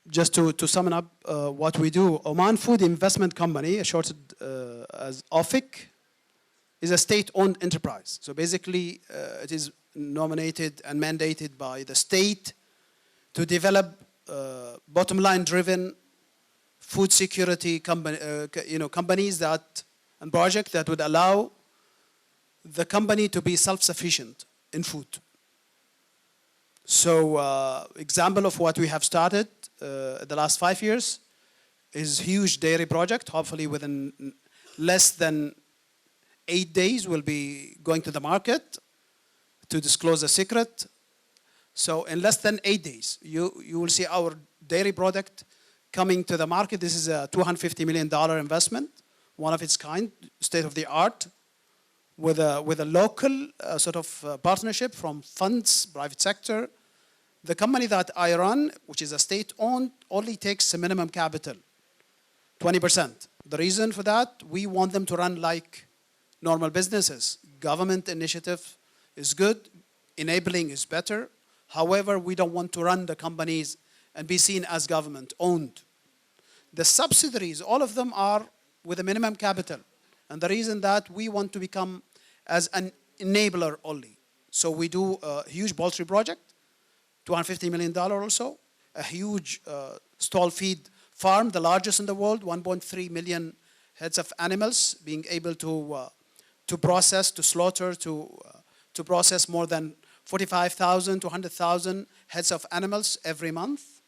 just to sum up what we do, Oman Food Investment Company, shorted as OFIC, is a state-owned enterprise. So basically, it is nominated and mandated by the state to develop bottom-line driven food security companies that and projects that would allow the company to be self-sufficient in food. So example of what we have started the last 5 years is huge dairy project. Hopefully within less than 8 days we'll be going to the market to disclose a secret. So in less than 8 days, you will see our dairy product coming to the market. This is a $250 million investment, one of its kind, state of the art, with a local sort of partnership from funds, private sector. The company that I run, which is a state-owned, only takes a minimum capital, 20%. The reason for that, we want them to run like normal businesses. Government initiative is good, enabling is better. However, we don't want to run the companies and be seen as government-owned. The subsidiaries, all of them are with a minimum capital. And the reason that we want to become as an enabler only. So we do a huge poultry project, $250 million also, a huge stall feed farm, the largest in the world, 1.3 million heads of animals, being able to process, to slaughter, to process more than 45,000 to 100,000 heads of animals every month.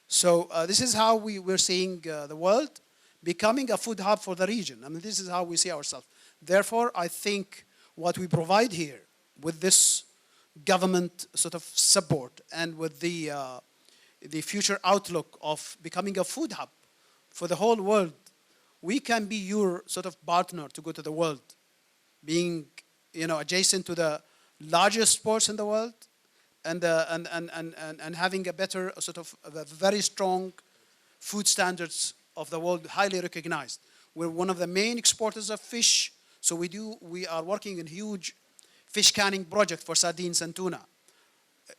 So this is how we're seeing the world becoming a food hub for the region. I mean, this is how we see ourselves. Therefore, I think what we provide here with this government sort of support and with the future outlook of becoming a food hub for the whole world, we can be your sort of partner to go to the world, being adjacent to the largest sports in the world and having a better sort of a very strong food standards of the world, highly recognized. We're one of the main exporters of fish, so we are working in huge fish canning project for sardines and tuna.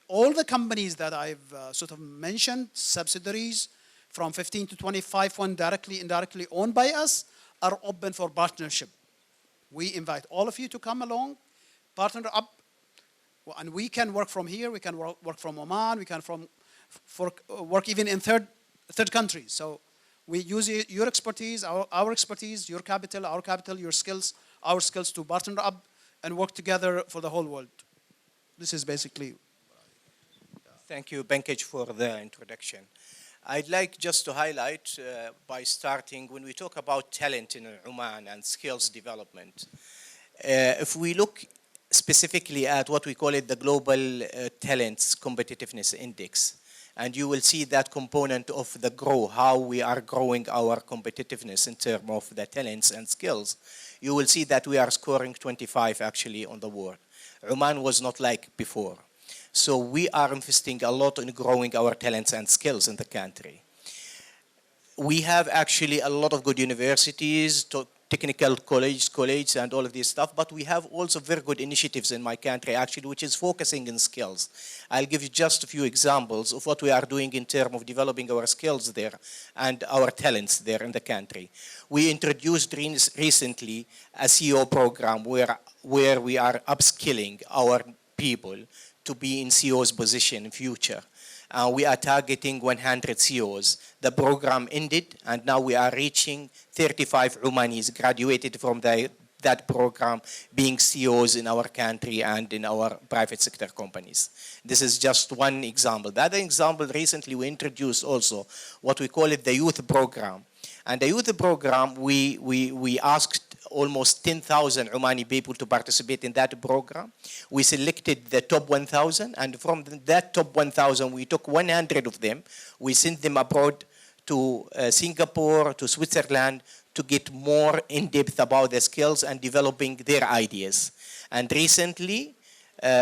All the companies that I've sort of mentioned, subsidiaries from 15 to 25, one directly, indirectly owned by us, are open for partnership. We invite all of you to come along, partner up, and we can work from here, we can work from Oman, we can work even in third countries. So we use your expertise, our expertise, your capital, our capital, your skills, our skills to partner up and work together for the whole world. This is basically. Thank you, Benkej, for the introduction. I'd like just to highlight by starting, when we talk about talent in Oman and skills development, if we look specifically at what we call it the Global Talents Competitiveness Index, and you will see that component of the grow, how we are growing our competitiveness in terms of the talents and skills, you will see that we are scoring 25 actually on the world. Oman was not like before. So we are investing a lot in growing our talents and skills in the country. We have actually a lot of good universities, technical colleges and all of this stuff, but we have also very good initiatives in my country actually, which is focusing in skills. I'll give you just a few examples of what we are doing in terms of developing our skills there and our talents there in the country. We introduced recently a CEO program where we are upskilling our people to be in CEO's position in future. We are targeting 100 CEOs. The program ended, and now we are reaching 35 Omanis graduated from that program, being CEOs in our country and in our private sector companies. This is just one example. The other example, recently we introduced also what we call it the youth program. And the youth program, we asked almost 10,000 Omani people to participate in that program. We selected the top 1,000, and from that top 1,000, we took 100 of them. We sent them abroad to Singapore, to Switzerland, to get more in-depth about their skills and developing their ideas. And recently,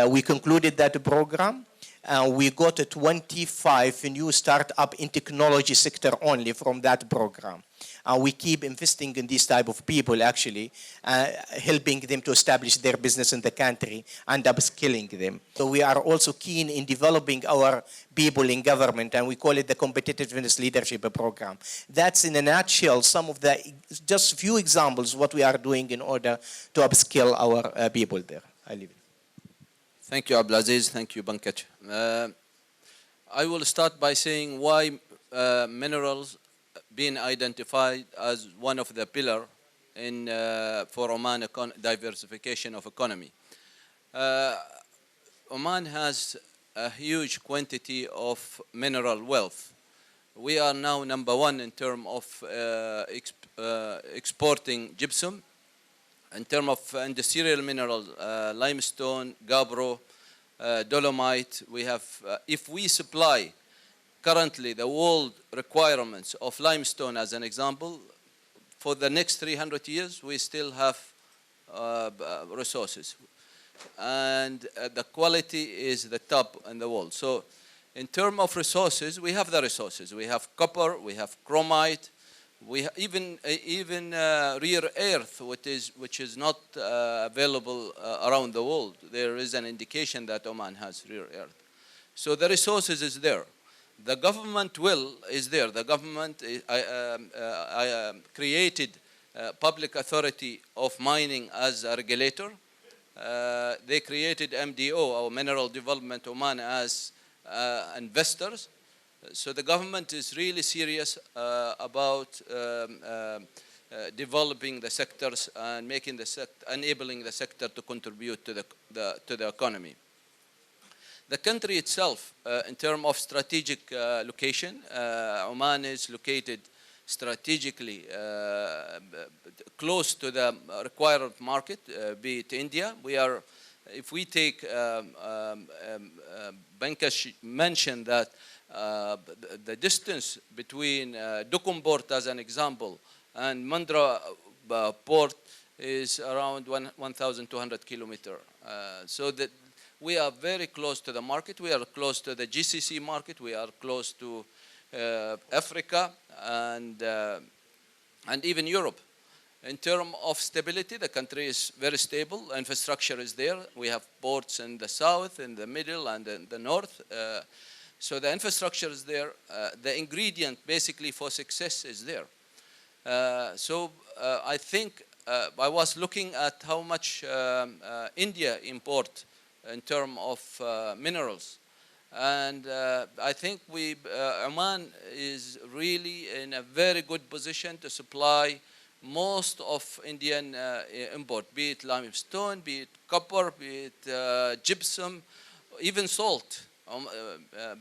we concluded that program, and we got 25 new startup in technology sector only from that program. And we keep investing in these type of people, actually, helping them to establish their business in the country and upskilling them. So we are also keen in developing our people in government, and we call it the Competitiveness Leadership Program. That's in a nutshell some of the, just few examples what we are doing in order to upskill our people there. I leave it. Thank you, Abdulaziz. Thank you, Pankaj. I will start by saying why minerals being identified as one of the pillar in for Oman diversification of economy. Oman has a huge quantity of mineral wealth. We are now #1 in terms of exporting gypsum. In terms of industrial minerals, limestone, gabbro, dolomite, we have, if we supply currently the world requirements of limestone as an example, for the next 300 years, we still have resources. And the quality is the top in the world. So in terms of resources, we have the resources. We have copper, we have chromite, we even rare earth, which is not available around the world. There is an indication that Oman has rare earth. So the resources is there. The government will is there. The government created public authority of mining as a regulator. They created MDO, or Mineral Development Oman, as investors. So the government is really serious about developing the sectors and making the enabling the sector to contribute to the economy. The country itself, in terms of strategic location, Oman is located strategically close to the required market, be it India. We are, if we take, Bankash mentioned that the distance between Dukum Port, as an example, and Mandra Port is around 1,200 kilometers. So that we are very close to the market. We are close to the GCC market. We are close to Africa and even Europe. In terms of stability, the country is very stable. Infrastructure is there. We have ports in the south, in the middle, and in the north. So the infrastructure is there. The ingredient, basically, for success is there. I think I was looking at how much India import in terms of minerals. And I think Oman is really in a very good position to supply most of Indian import, be it limestone, be it copper, be it gypsum, even salt.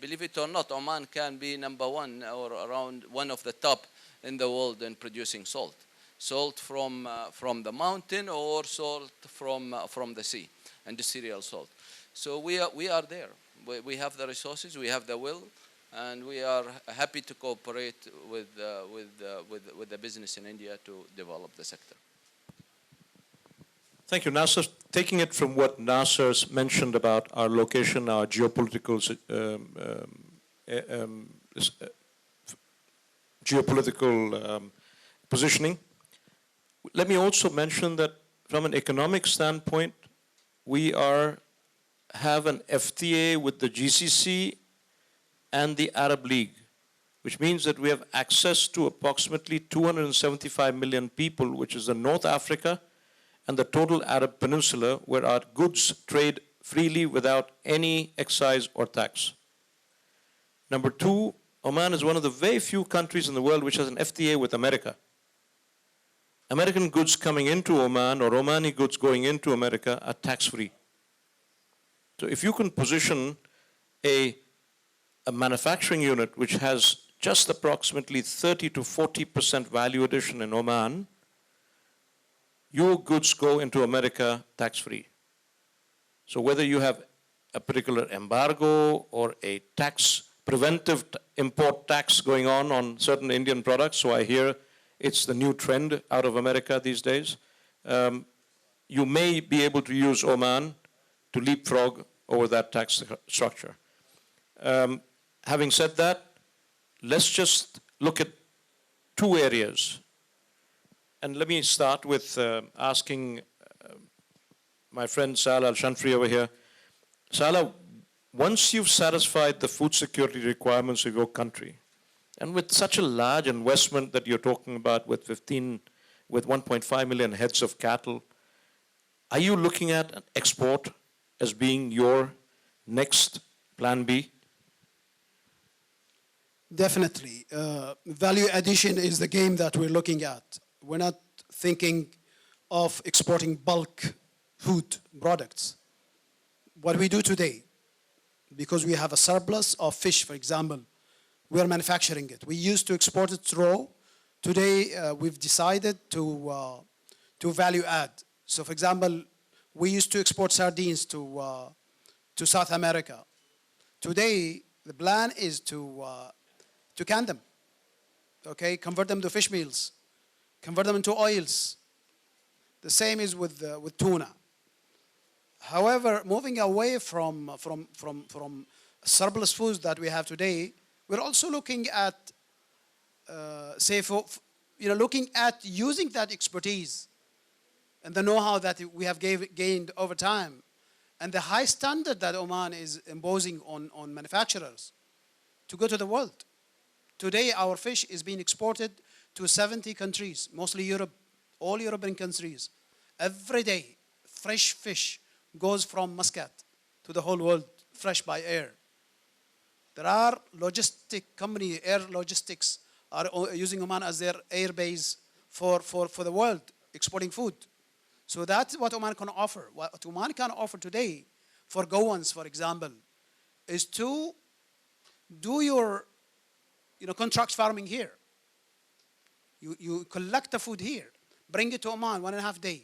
Believe it or not, Oman can be #1 or around one of the top in the world in producing salt. Salt from the mountain, or salt from the sea, industrial salt. So we are there. We have the resources, we have the will, and we are happy to cooperate with the business in India to develop the sector. Thank you, Nasser. Taking it from what Nasser's mentioned about our location, our geopolitical positioning, let me also mention that from an economic standpoint, we have an FTA with the GCC and the Arab League, which means that we have access to approximately 275 million people, which is the North Africa and the total Arab Peninsula, where our goods trade freely without any excise or tax. Number two, Oman is one of the very few countries in the world which has an FTA with America. American goods coming into Oman or Omani goods going into America are tax-free. So if you can position a manufacturing unit which has just approximately 30 to 40% value addition in Oman, your goods go into America tax-free. So whether you have a particular embargo or a preventive import tax going on certain Indian products, so I hear it's the new trend out of America these days, you may be able to use Oman to leapfrog over that tax structure. Having said that, let's just look at two areas. And let me start with asking my friend Salah Al-Shanfri over here. Salah, once you've satisfied the food security requirements of your country, and with such a large investment that you're talking about with 1.5 million heads of cattle, are you looking at an export as being your next plan B? Definitely. Value addition is the game that we're looking at. We're not thinking of exporting bulk food products. What we do today, because we have a surplus of fish, for example, we are manufacturing it. We used to export it raw. Today, we've decided to value add. So, for example, we used to export sardines to South America. Today, the plan is to can them, okay? Convert them to fish meals, convert them into oils. The same is with tuna. However, moving away from surplus foods that we have today, we're also looking at, looking at using that expertise and the know-how that we have gained over time, and the high standard that Oman is imposing on manufacturers to go to the world. Today, our fish is being exported to 70 countries, mostly Europe, all European countries. Every day, fresh fish goes from Muscat to the whole world, fresh by air. There are logistic companies, air logistics, are using Oman as their air base for the world, exporting food. So that's what Oman can offer. What Oman can offer today for Goans, for example, is to do your contract farming here. You collect the food here, bring it to Oman 1.5 days,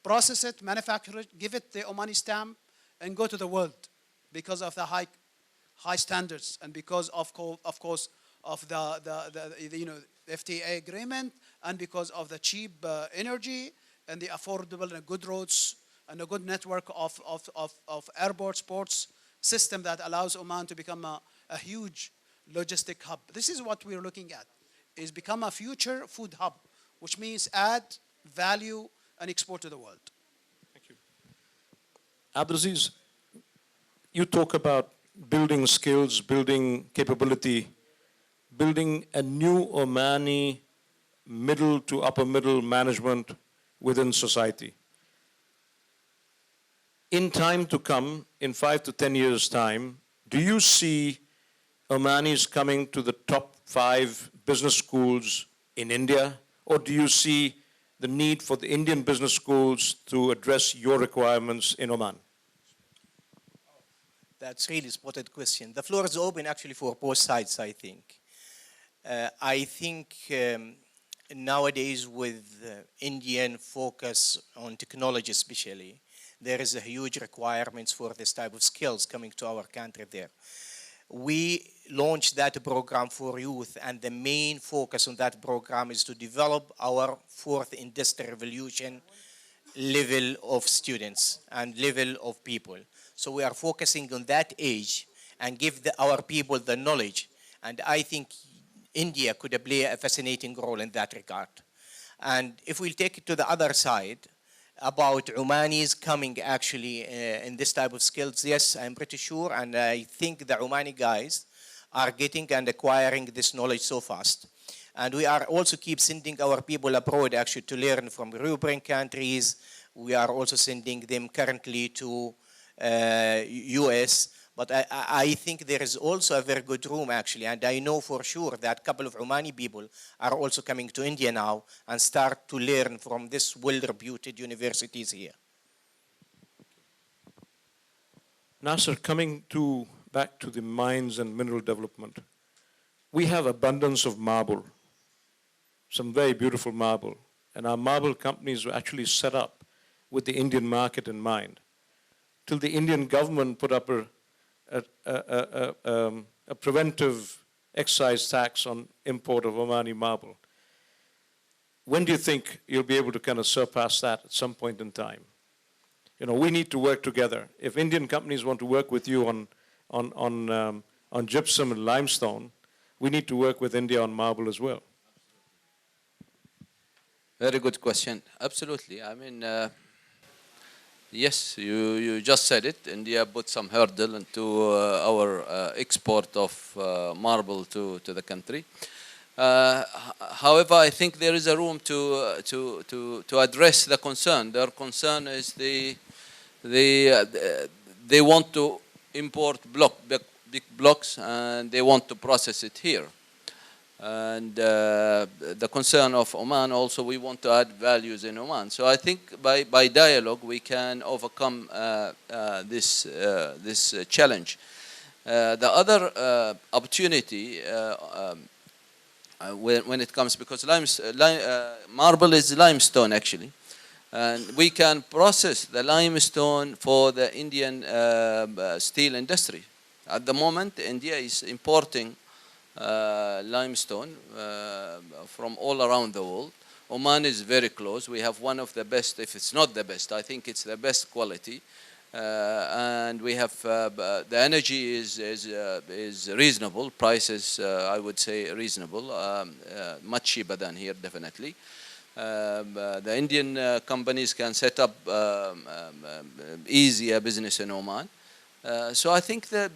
process it, manufacture it, give it the Omani stamp, and go to the world because of the high standards and because of course of the FTA agreement, and because of the cheap energy and the affordable and good roads and a good network of airport ports system that allows Oman to become a huge logistic hub. This is what we're looking at, is become a future food hub, which means add value and export to the world. Thank you. Abdulaziz, you talk about building skills, building capability, building a new Omani middle to upper middle management within society. In time to come, in 5 to 10 years' time, do you see Omanis coming to the top 5 business schools in India, or do you see the need for the Indian business schools to address your requirements in Oman? That's really a spotted question. The floor is open actually for both sides, I think. I think nowadays with Indian focus on technology especially, there is a huge requirements for this type of skills coming to our country there. We launched that program for youth, and the main focus on that program is to develop our fourth industrial revolution level of students and level of people. So we are focusing on that age and give our people the knowledge. And I think India could play a fascinating role in that regard. And if we take it to the other side, about Omanis coming actually in this type of skills, yes, I'm pretty sure, and I think the Omani guys are getting and acquiring this knowledge so fast. And we are also keep sending our people abroad actually to learn from European countries. We are also sending them currently to US. But I think there is also a very good room actually, and I know for sure that a couple of Omani people are also coming to India now and start to learn from this well-reputed universities here. Nasser, coming back to the mines and mineral development, we have abundance of marble, some very beautiful marble, and our marble companies were actually set up with the Indian market in mind, till the Indian government put up a preventive excise tax on import of Omani marble. When do you think you'll be able to kind of surpass that at some point in time? We need to work together. If Indian companies want to work with you on on gypsum and limestone, we need to work with India on marble as well. Very good question. Absolutely. I mean, yes, you just said it. India put some hurdle into our export of marble to the country. However, I think there is a room to address the concern. Their concern is they want to import big blocks, and they want to process it here. And the concern of Oman also, we want to add values in Oman. So I think by dialogue we can overcome this challenge. The other opportunity when it comes, because marble is limestone actually, and we can process the limestone for the Indian steel industry. At the moment, India is importing limestone from all around the world. Oman is very close. We have one of the best, if it's not the best, I think it's the best quality. And we have the energy is reasonable. Prices, I would say, reasonable, much cheaper than here, definitely. The Indian companies can set up easy a business in Oman. So I think that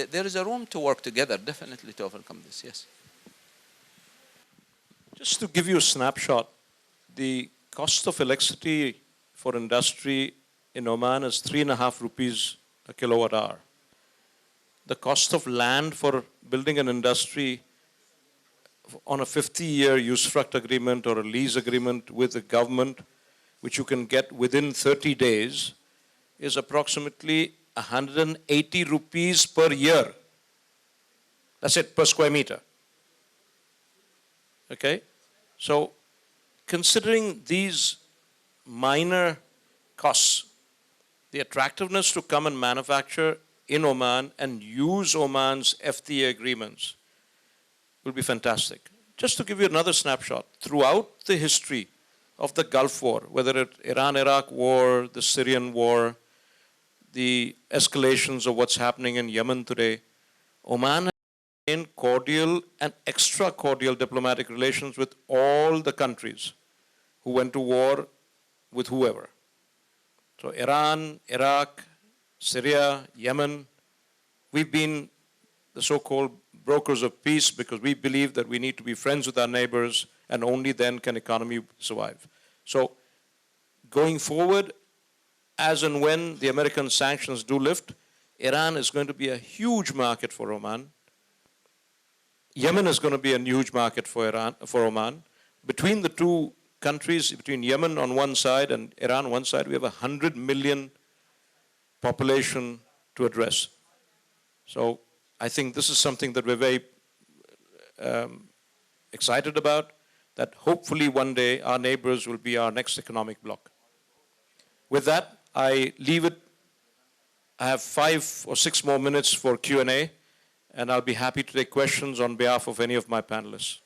there is a room to work together, definitely, to overcome this, yes. Just to give you a snapshot, the cost of electricity for industry in Oman is 3.5 rupees a kilowatt hour. The cost of land for building an industry on a 50-year usufruct agreement or a lease agreement with the government, which you can get within 30 days, is approximately 180 rupees per year. That's it, per square meter. Okay? So, considering these minor costs, the attractiveness to come and manufacture in Oman and use Oman's FTA agreements will be fantastic. Just to give you another snapshot, throughout the history of the Gulf War, whether it's Iran-Iraq war, the Syrian war, the escalations of what's happening in Yemen today, Oman has maintained cordial and extra cordial diplomatic relations with all the countries who went to war with whoever. So Iran, Iraq, Syria, Yemen, we've been the so-called brokers of peace because we believe that we need to be friends with our neighbors and only then can economy survive. So going forward, as and when the American sanctions do lift, Iran is going to be a huge market for Oman. Yemen is going to be a huge market for Oman. Between the two countries, between Yemen on one side and Iran on one side, we have 100 million population to address. So I think this is something that we're very excited about, that hopefully one day our neighbors will be our next economic bloc. With that, I leave it. I have 5 or 6 more minutes for Q&A, and I'll be happy to take questions on behalf of any of my panelists.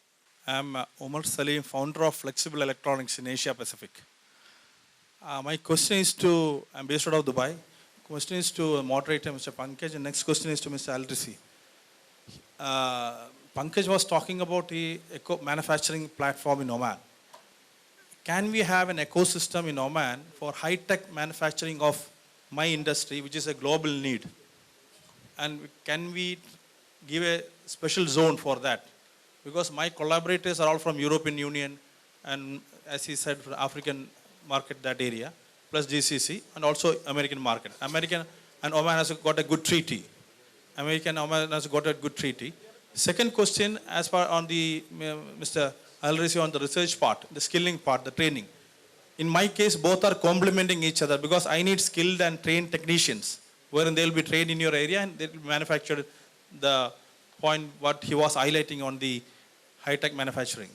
I'm Omar Salim, founder of Flexible Electronics in Asia Pacific. My question is to, I'm based out of Dubai. Question is to moderator Mr. Pankaj, and next question is to Mr. Aldrisi. Pankaj was talking about the manufacturing platform in Oman. Can we have an ecosystem in Oman for high-tech manufacturing of my industry, which is a global need? And can we give a special zone for that? Because my collaborators are all from European Union and, as he said, from African market, that area, plus GCC, and also American market. American and Oman has got a good treaty. American and Oman has got a good treaty. Second question, as far on the, Mr. Aldrisi, on the research part, the skilling part, the training. In my case, both are complementing each other because I need skilled and trained technicians, wherein they will be trained in your area and they will be manufactured. The point what he was highlighting on the high-tech manufacturing.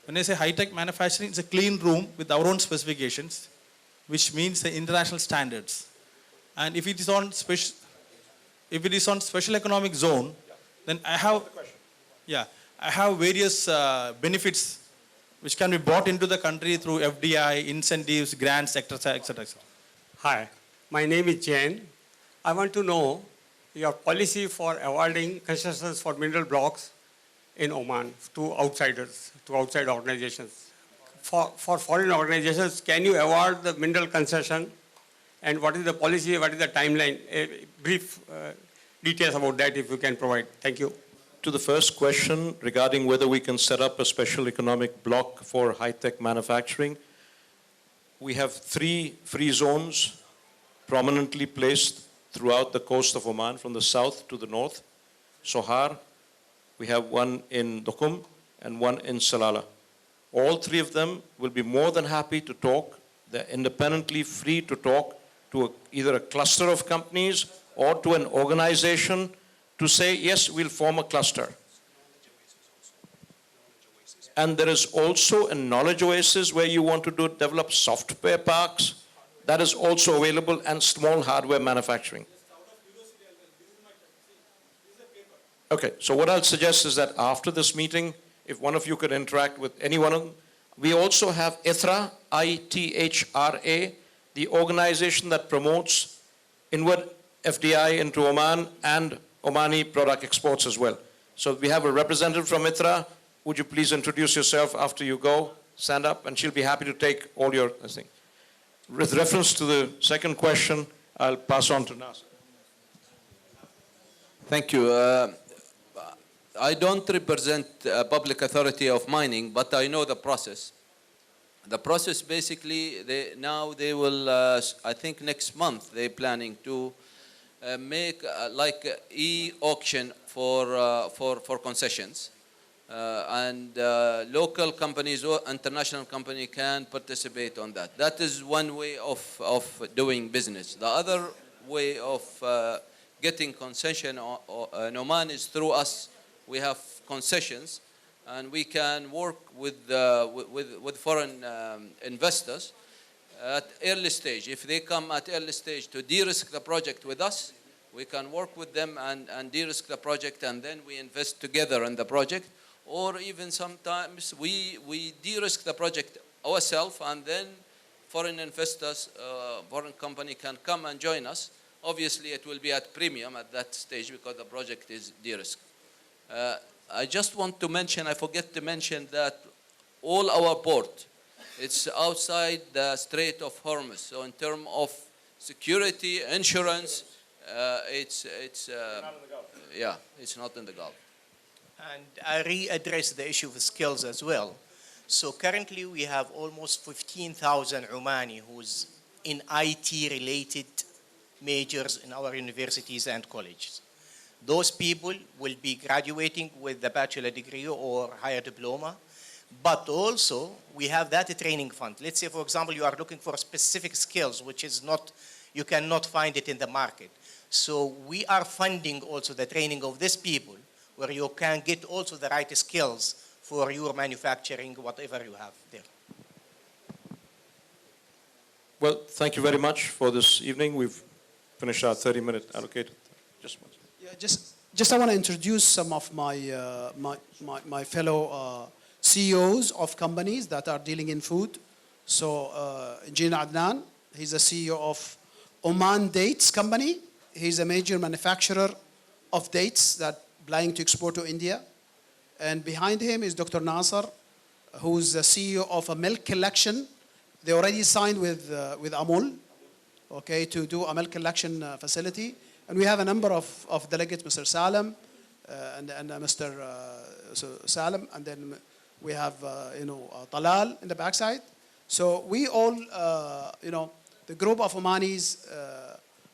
When I say high-tech manufacturing, it's a clean room with our own specifications, which means the international standards. And if it is on special economic zone, then I have various benefits which can be brought into the country through FDI, incentives, grants, etc., etc., etc. Hi, my name is Jain. I want to know your policy for awarding concessions for mineral blocks in Oman to outsiders, to outside organizations. For foreign organizations, can you award the mineral concession? And what is the policy, what is the timeline? Brief details about that if you can provide. Thank you. To the first question regarding whether we can set up a special economic bloc for high-tech manufacturing, we have 3 free zones prominently placed throughout the coast of Oman from the south to the north. Sohar, we have one in Duqm and one in Salalah. All 3 of them will be more than happy to talk. They're independently free to talk to either a cluster of companies or to an organization to say, yes, we'll form a cluster. And there is also a knowledge oasis where you want to develop software parks. That is also available, and small hardware manufacturing. Okay, so what I'll suggest is that after this meeting, if one of you could interact with any one of them. We also have ITHRA, ITHRA, the organization that promotes inward FDI into Oman and Omani product exports as well. So we have a representative from ITHRA. Would you please introduce yourself after you go? Stand up, and she'll be happy to take all your things. With reference to the second question, I'll pass on to Nasser. Thank you. I don't represent a public authority of mining, but I know the process. The process basically, they will, I think next month, they're planning to make like e-auction for concessions. And local companies or international company can participate on that. That is one way of doing business. The other way of getting concession in Oman is through us. We have concessions, and we can work with foreign investors at early stage. If they come at early stage to de-risk the project with us, we can work with them and de-risk the project, and then we invest together in the project. Or even sometimes we de-risk the project ourselves, and then foreign investors, foreign company can come and join us. Obviously, it will be at premium at that stage because the project is de-risked. I just want to mention, I forget to mention that all our port, it's outside the Strait of Hormuz. So in terms of security, insurance, it's not in the Gulf. And I readdress the issue of skills as well. So currently we have almost 15,000 Omani who's in IT-related majors in our universities and colleges. Those people will be graduating with the bachelor degree or higher diploma, but also we have that training fund. Let's say, for example, you are looking for specific skills, which is not, you cannot find it in the market. So we are funding also the training of these people, where you can get also the right skills for your manufacturing, whatever you have there. Well, thank you very much for this evening. We've finished our 30-minute allocated. Just one. Yeah, just I want to introduce some of my my fellow CEOs of companies that are dealing in food. So Engineer Adnan, he's the CEO of Oman Dates Company. He's a major manufacturer of dates that planning to export to India. And behind him is Dr. Nasser, who's the CEO of a milk collection. They already signed with Amul, okay, to do a milk collection facility. And we have a number of delegates, Mr. Salam and Mr. Salam, and then we have Talal in the backside. So we all, the group of Omanis,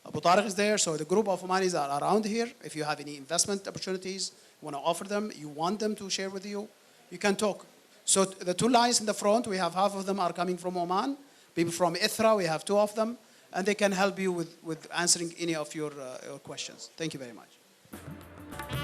Abu Tariq is there, so the group of Omanis are around here. If you have any investment opportunities, you want to offer them, you want them to share with you, you can talk. So the 2 lines in the front, we have half of them are coming from Oman. People from ITHRA, we have 2 of them. And they can help you with answering any of your questions. Thank you very much.